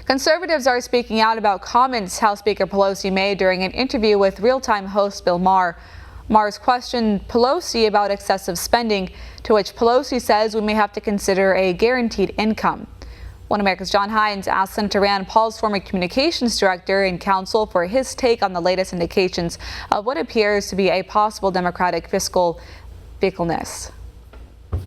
Conservatives are speaking out about comments House Speaker Pelosi made during an interview with Real-Time host Bill Maher. Maher's questioned Pelosi about excessive spending, to which Pelosi says we may have to consider a guaranteed income. One America's John Hines asked Senator Rand Paul's former communications director and counsel for his take on the latest indications of what appears to be a possible Democratic fiscal fecklessness.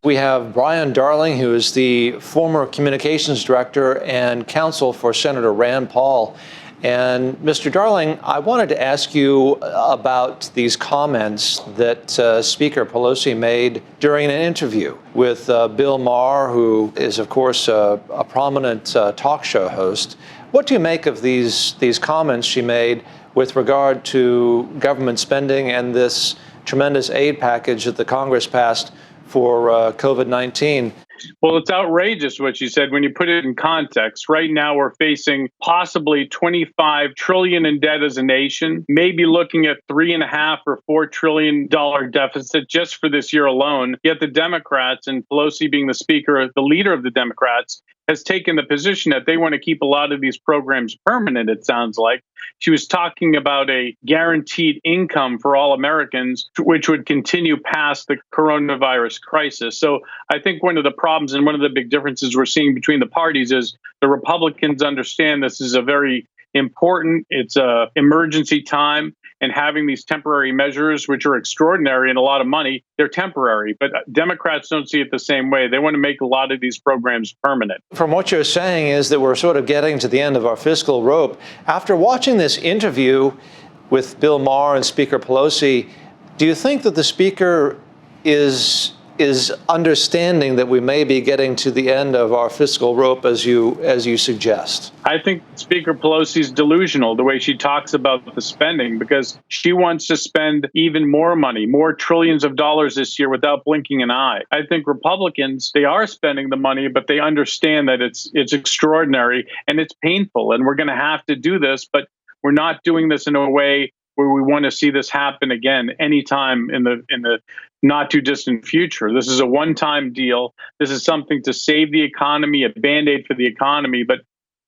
We have Brian Darling, who is the former communications director and counsel for Senator Rand Paul. And Mr. Darling, I wanted to ask you about these comments that Speaker Pelosi made during an interview with Bill Maher, who is, of course, a prominent talk show host. What do you make of these comments she made with regard to government spending and this tremendous aid package that the Congress passed for COVID-19? Well, it's outrageous what she said when you put it in context. Right now, we're facing possibly $25 trillion in debt as a nation, maybe looking at $3.5 or $4 trillion deficit just for this year alone. Yet the Democrats, and Pelosi being the speaker, the leader of the Democrats, has taken the position that they want to keep a lot of these programs permanent, it sounds like. She was talking about a guaranteed income for all Americans, which would continue past the coronavirus crisis. So I think one of the problems and one of the big differences we're seeing between the parties is the Republicans understand this is a very important, it's a emergency time, and having these temporary measures, which are extraordinary and a lot of money, they're temporary. But Democrats don't see it the same way. They want to make a lot of these programs permanent. From what you're saying is that we're sort of getting to the end of our fiscal rope. After watching this interview with Bill Maher and Speaker Pelosi, do you think that the Speaker is understanding that we may be getting to the end of our fiscal rope as you suggest? I think Speaker Pelosi's delusional the way she talks about the spending, because she wants to spend even more money, more trillions of dollars this year without blinking an eye. I think Republicans, they are spending the money, but they understand that it's extraordinary and it's painful, and we're going to have to do this, but we're not doing this in a way where we want to see this happen again anytime in the not too distant future. This is a one-time deal. This is something to save the economy, a Band-Aid for the economy. But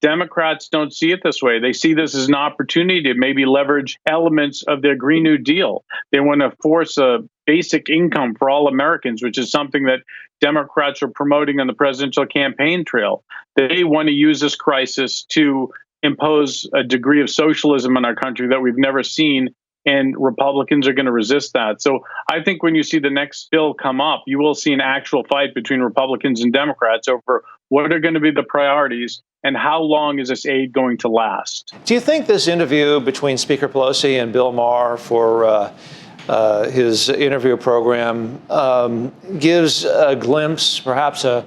Democrats don't see it this way. They see this as an opportunity to maybe leverage elements of their Green New Deal. They want to force a basic income for all Americans, which is something that Democrats are promoting on the presidential campaign trail. They want to use this crisis to impose a degree of socialism in our country that we've never seen, and Republicans are going to resist that. So I think when you see the next bill come up, you will see an actual fight between Republicans and Democrats over what are going to be the priorities and how long is this aid going to last. Do you think this interview between Speaker Pelosi and Bill Maher for his interview program gives a glimpse, perhaps a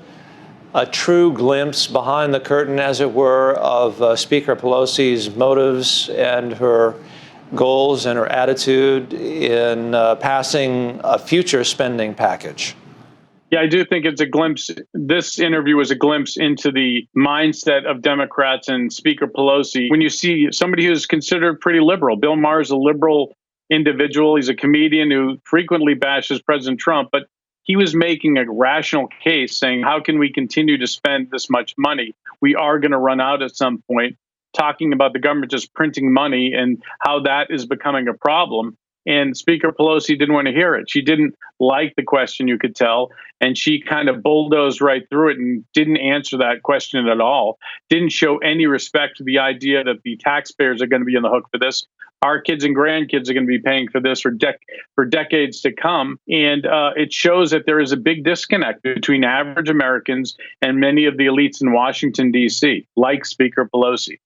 true glimpse behind the curtain, as it were, of Speaker Pelosi's motives and her goals and her attitude in passing a future spending package? Yeah, I do think it's a glimpse. This interview was a glimpse into the mindset of Democrats and Speaker Pelosi. When you see somebody who's considered pretty liberal, Bill Maher is a liberal individual. He's a comedian who frequently bashes President Trump, but he was making a rational case saying, how can we continue to spend this much money? We are going to run out at some point, talking about the government just printing money and how that is becoming a problem. And Speaker Pelosi didn't want to hear it. She didn't like the question, you could tell, and she kind of bulldozed right through it and didn't answer that question at all, didn't show any respect to the idea that the taxpayers are going to be on the hook for this. Our kids and grandkids are going to be paying for this for decades to come. And it shows that there is a big disconnect between average Americans and many of the elites in Washington, D.C., like Speaker Pelosi.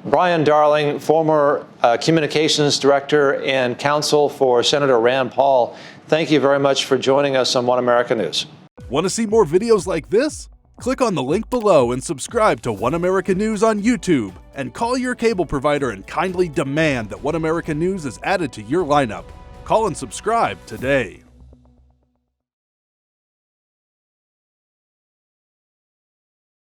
Brian Darling, former communications director and counsel for Senator Rand Paul, thank you very much for joining us on One America News. Want to see more videos like this? Click on the link below and subscribe to One America News on YouTube, and call your cable provider and kindly demand that One America News is added to your lineup. Call and subscribe today.